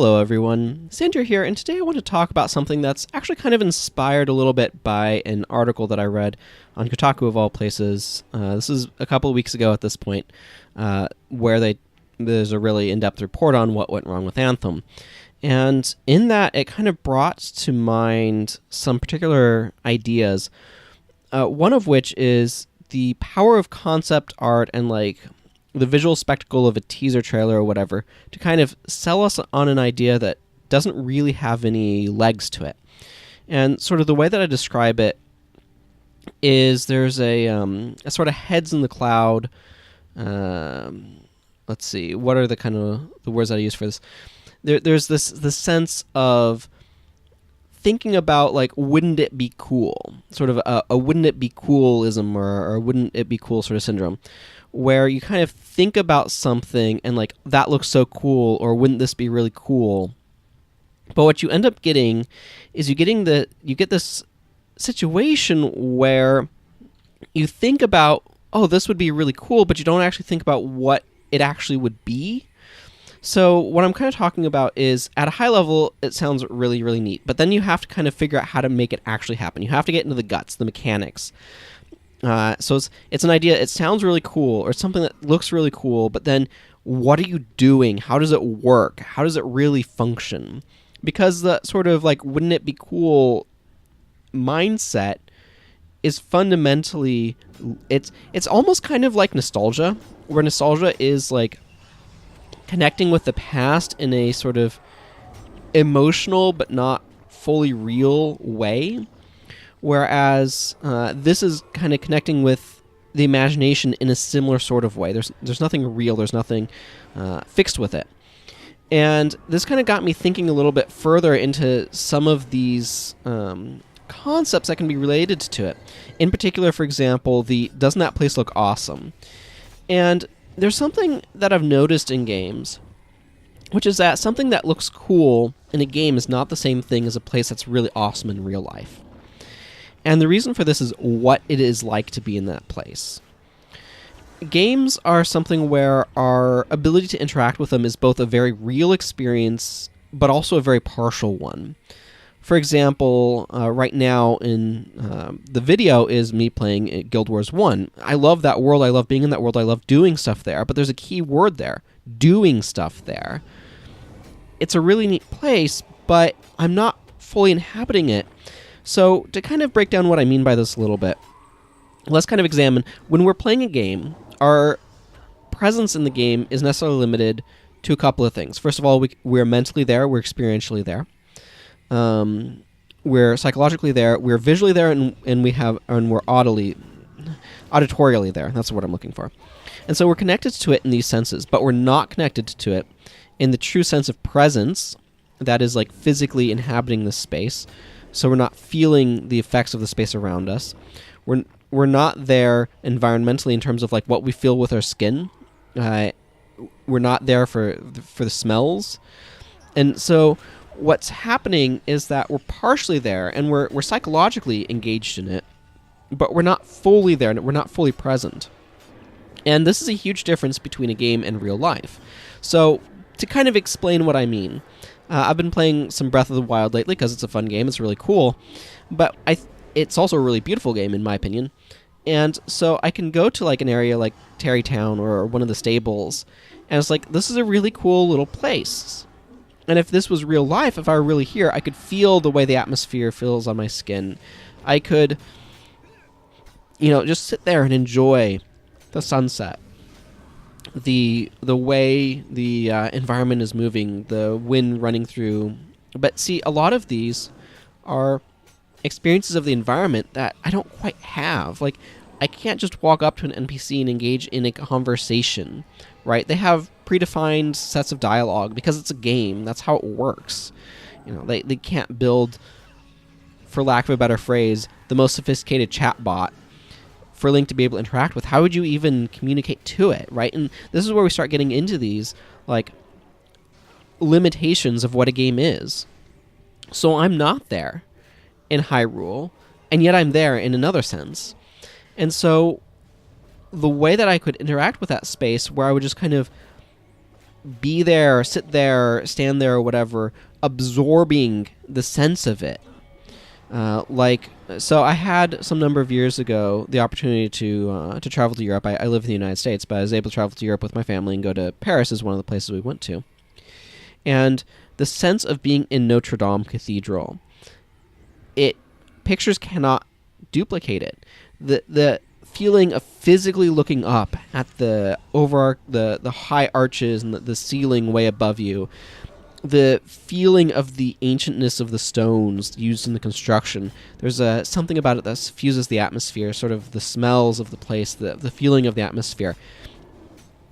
Hello everyone, Sandra here, and today I want to talk about something that's actually kind of inspired a little bit by an article that I read on Kotaku of all places. This is a couple of weeks ago at this point, where there's a really in-depth report on what went wrong with Anthem. And in that, it kind of brought to mind some particular ideas, one of which is the power of concept art and the visual spectacle of a teaser trailer or whatever to kind of sell us on an idea that doesn't really have any legs to it. And sort of the way that I describe it is there's a sort of heads in the cloud. Let's see, what are the words that I use for this? There's this sense of thinking about wouldn't it be cool? Sort of a wouldn't it be coolism or wouldn't it be cool sort of syndrome, where you kind of think about something and that looks so cool, or wouldn't this be really cool? But what you end up getting is you get this situation where you think about, oh, this would be really cool, but you don't actually think about what it actually would be. So what I'm kind of talking about is, at a high level, it sounds really, really neat, but then you have to kind of figure out how to make it actually happen. You have to get into the guts, the mechanics. So it's an idea, it sounds really cool, or something that looks really cool, but then what are you doing? How does it work? How does it really function? Because the sort of wouldn't it be cool mindset is fundamentally, it's almost kind of like nostalgia, where nostalgia is connecting with the past in a sort of emotional but not fully real way. Whereas this is kind of connecting with the imagination in a similar sort of way. There's nothing real, there's nothing fixed with it. And this kind of got me thinking a little bit further into some of these concepts that can be related to it. In particular, for example, doesn't that place look awesome? And there's something that I've noticed in games, which is that something that looks cool in a game is not the same thing as a place that's really awesome in real life. And the reason for this is what it is like to be in that place. Games are something where our ability to interact with them is both a very real experience, but also a very partial one. For example, right now in the video is me playing Guild Wars 1. I love that world, I love being in that world, I love doing stuff there, but there's a key word there, doing stuff there. It's a really neat place, but I'm not fully inhabiting it. So to kind of break down what I mean by this a little bit, let's kind of examine, when we're playing a game, our presence in the game is necessarily limited to a couple of things. First of all, we're mentally there, we're experientially there. We're psychologically there, we're visually there, and we're auditorially there. That's what I'm looking for. And so we're connected to it in these senses, but we're not connected to it in the true sense of presence, that is physically inhabiting the space. So we're not feeling the effects of the space around us. We're not there environmentally in terms of what we feel with our skin. We're not there for the smells. And so what's happening is that we're partially there, and we're psychologically engaged in it, but we're not fully there, and we're not fully present. And this is a huge difference between a game and real life. So to kind of explain what I mean, I've been playing some Breath of the Wild lately because it's a fun game, it's really cool, but it's also a really beautiful game in my opinion. And so I can go to an area like Terrytown or one of the stables, and it's this is a really cool little place. And if this was real life, if I were really here, I could feel the way the atmosphere feels on my skin. I could, just sit there and enjoy the sunset, the way the environment is moving, the wind running through. But see, a lot of these are experiences of the environment that I don't quite have. I can't just walk up to an NPC and engage in a conversation, right? They have predefined sets of dialogue because it's a game. That's how it works. They can't build, for lack of a better phrase, the most sophisticated chatbot for Link to be able to interact with. How would you even communicate to it, right? And this is where we start getting into these limitations of what a game is. So I'm not there in Hyrule, and yet I'm there in another sense. And so the way that I could interact with that space, where I would just kind of be there, sit there, stand there, or whatever, absorbing the sense of it. So I had some number of years ago the opportunity to travel to Europe. I live in the United States, but I was able to travel to Europe with my family and go to Paris is one of the places we went to. And the sense of being in Notre Dame Cathedral, pictures cannot duplicate it. The feeling of physically looking up at the high arches and the ceiling way above you, the feeling of the ancientness of the stones used in the construction. There's something about it that suffuses the atmosphere, sort of the smells of the place, the feeling of the atmosphere.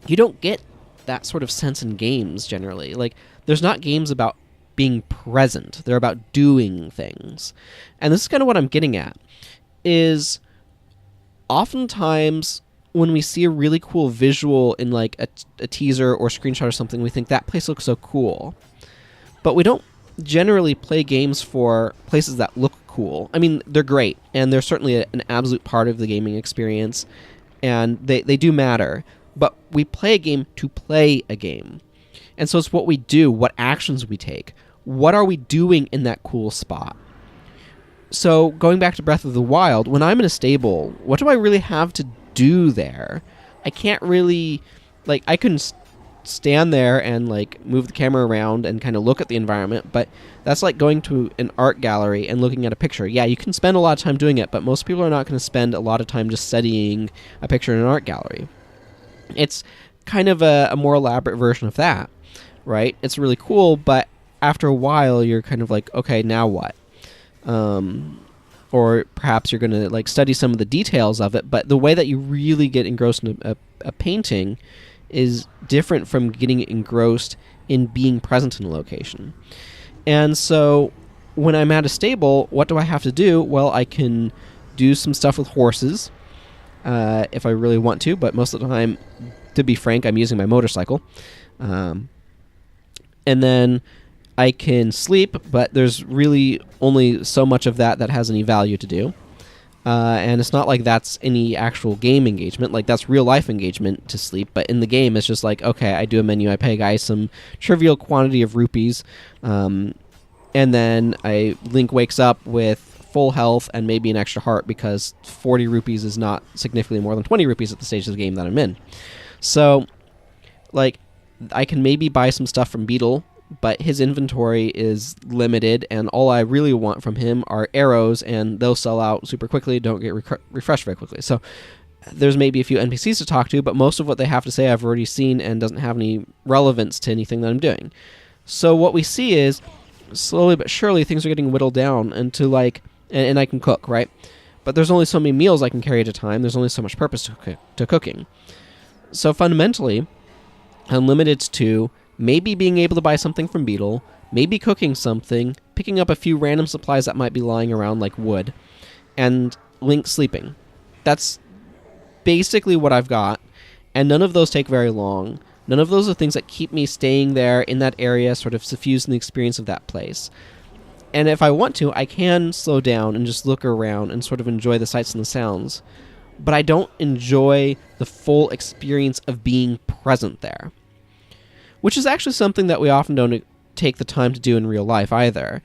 You don't get that sort of sense in games generally. Like, there's not games about being present. They're about doing things. And this is kind of what I'm getting at, is oftentimes when we see a really cool visual in like a teaser or screenshot or something, we think that place looks so cool. But we don't generally play games for places that look cool. I mean, they're great, and they're certainly an absolute part of the gaming experience, and they do matter. But we play a game to play a game. And so it's what we do, what actions we take. What are we doing in that cool spot? So going back to Breath of the Wild, when I'm in a stable, what do I really have to do there? I can't really, like, I can stand there and like move the camera around and kind of look at the environment, but that's like going to an art gallery and looking at a picture. Yeah, you can spend a lot of time doing it, but most people are not going to spend a lot of time just studying a picture in an art gallery. It's kind of a more elaborate version of that, right? It's really cool, but after a while you're kind of like, okay, now what? Or perhaps you're going to like study some of the details of it, but the way that you really get engrossed in a painting is different from getting engrossed in being present in a location. And so when I'm at a stable, what do I have to do? Well, I can do some stuff with horses if I really want to, but most of the time, to be frank, I'm using my motorcycle. And then I can sleep, but there's really only so much of that has any value to do. And it's not like that's any actual game engagement. Like, that's real life engagement to sleep, but in the game it's just like, okay, I do a menu, I pay a guy some trivial quantity of rupees, and then Link wakes up with full health and maybe an extra heart, because 40 rupees is not significantly more than 20 rupees at the stage of the game that I'm in. So, like, I can maybe buy some stuff from Beetle, but his inventory is limited, and all I really want from him are arrows, and they'll sell out super quickly, don't get refreshed very quickly. So there's maybe a few NPCs to talk to, but most of what they have to say I've already seen and doesn't have any relevance to anything that I'm doing. So what we see is, slowly but surely, things are getting whittled down into like, and I can cook, right? But there's only so many meals I can carry at a time. There's only so much purpose to cooking. So fundamentally, I'm limited to maybe being able to buy something from Beetle, maybe cooking something, picking up a few random supplies that might be lying around like wood, and Link sleeping. That's basically what I've got, and none of those take very long. None of those are things that keep me staying there in that area, sort of suffusing the experience of that place. And if I want to, I can slow down and just look around and sort of enjoy the sights and the sounds, but I don't enjoy the full experience of being present there. Which is actually something that we often don't take the time to do in real life either.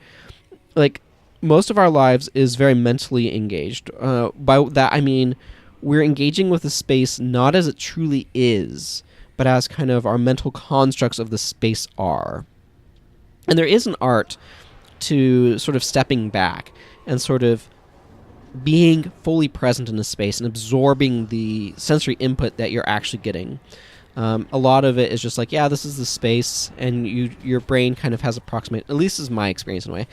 Like, most of our lives is very mentally engaged. By that I mean we're engaging with the space not as it truly is, but as kind of our mental constructs of the space are. And there is an art to sort of stepping back and sort of being fully present in a space and absorbing the sensory input that you're actually getting. A lot of it is just like, yeah, this is the space, and your brain kind of has at least is my experience in a way,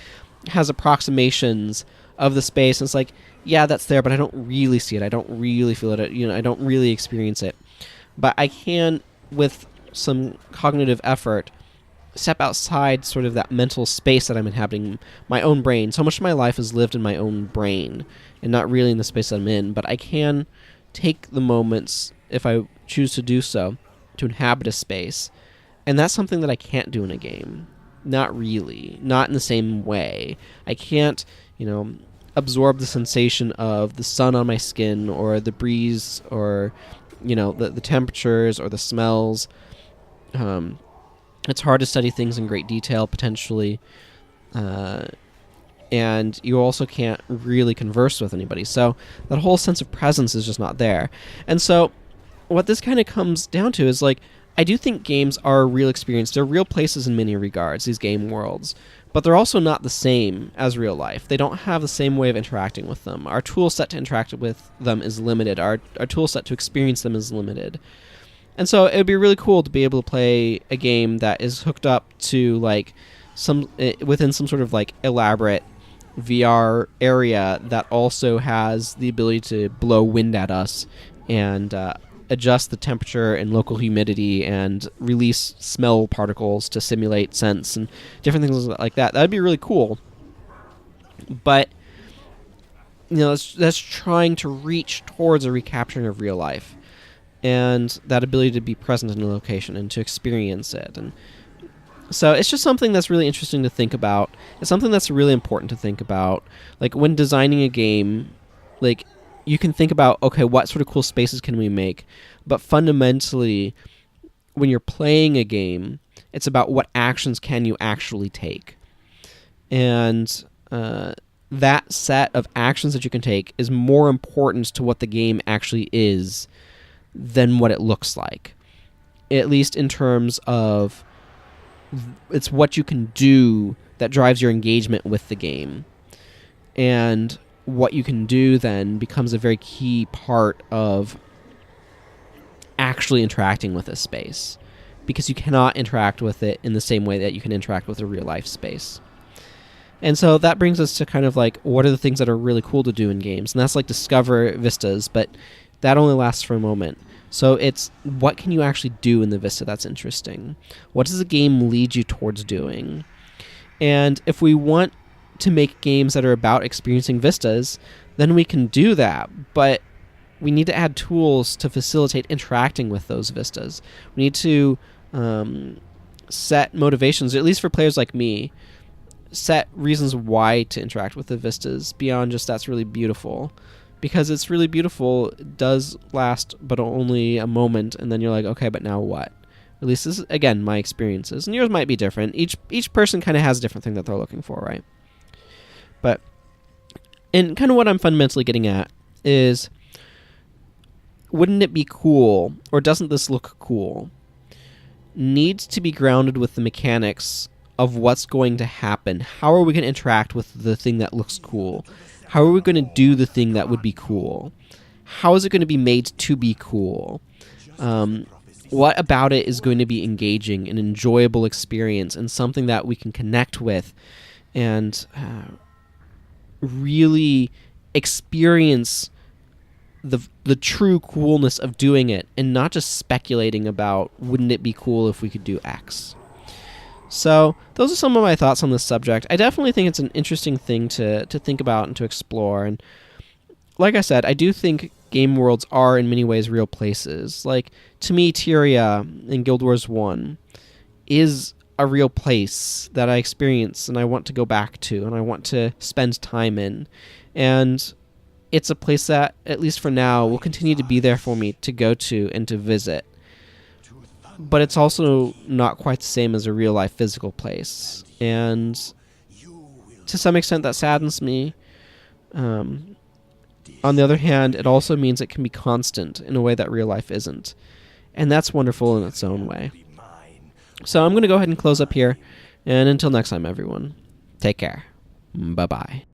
has approximations of the space, and it's like, yeah, that's there, but I don't really see it, I don't really feel it, I don't really experience it. But I can, with some cognitive effort, step outside sort of that mental space that I'm inhabiting, my own brain. So much of my life is lived in my own brain, and not really in the space that I'm in, but I can take the moments, if I choose to do so, to inhabit a space, and that's something that I can't do in a game. Not really. Not in the same way. I can't, absorb the sensation of the sun on my skin, or the breeze, or, the temperatures, or the smells, It's hard to study things in great detail, potentially. And you also can't really converse with anybody. So that whole sense of presence is just not there. And so what this kind of comes down to is, like, I do think games are a real experience. They're real places in many regards, these game worlds. But they're also not the same as real life. They don't have the same way of interacting with them. Our tool set to interact with them is limited. Our tool set to experience them is limited. And so it would be really cool to be able to play a game that is hooked up to, like, within some sort of, like, elaborate VR area that also has the ability to blow wind at us and adjust the temperature and local humidity and release smell particles to simulate scents and different things like that. That would be really cool. But, you know, that's trying to reach towards a recapturing of real life and that ability to be present in a location and to experience it. And so it's just something that's really interesting to think about. It's something that's really important to think about. Like, when designing a game, like, you can think about, okay, what sort of cool spaces can we make? But fundamentally, when you're playing a game, it's about what actions can you actually take. And that set of actions that you can take is more important to what the game actually is than what it looks like. At least in terms of it's what you can do that drives your engagement with the game. And what you can do then becomes a very key part of actually interacting with a space, because you cannot interact with it in the same way that you can interact with a real life space. And so that brings us to kind of like, what are the things that are really cool to do in games? And that's like discover vistas, but that only lasts for a moment. So it's, what can you actually do in the vista that's interesting? What does the game lead you towards doing? And if we want to make games that are about experiencing vistas, then we can do that. But we need to add tools to facilitate interacting with those vistas. We need to set motivations, at least for players like me, set reasons why to interact with the vistas beyond just that's really beautiful. Because it's really beautiful, it does last but only a moment, and then you're like, okay, but now what? At least this is, again, my experiences. And yours might be different. Each person kind of has a different thing that they're looking for, right? But, and kind of what I'm fundamentally getting at is, wouldn't it be cool, or doesn't this look cool, needs to be grounded with the mechanics of what's going to happen. How are we going to interact with the thing that looks cool? How are we going to do the thing that would be cool? How is it going to be made to be cool? What about it is going to be engaging, an enjoyable experience, and something that we can connect with and really experience the true coolness of doing it, and not just speculating about, wouldn't it be cool if we could do X? So those are some of my thoughts on this subject. I definitely think it's an interesting thing to think about and to explore. And like I said, I do think game worlds are in many ways real places. Like, to me, Tyria in Guild Wars 1 is a real place that I experience and I want to go back to and I want to spend time in. And it's a place that, at least for now, will continue to be there for me to go to and to visit. But it's also not quite the same as a real-life physical place. And to some extent, that saddens me. On the other hand, it also means it can be constant in a way that real life isn't. And that's wonderful in its own way. So I'm going to go ahead and close up here. And until next time, everyone, take care. Bye-bye.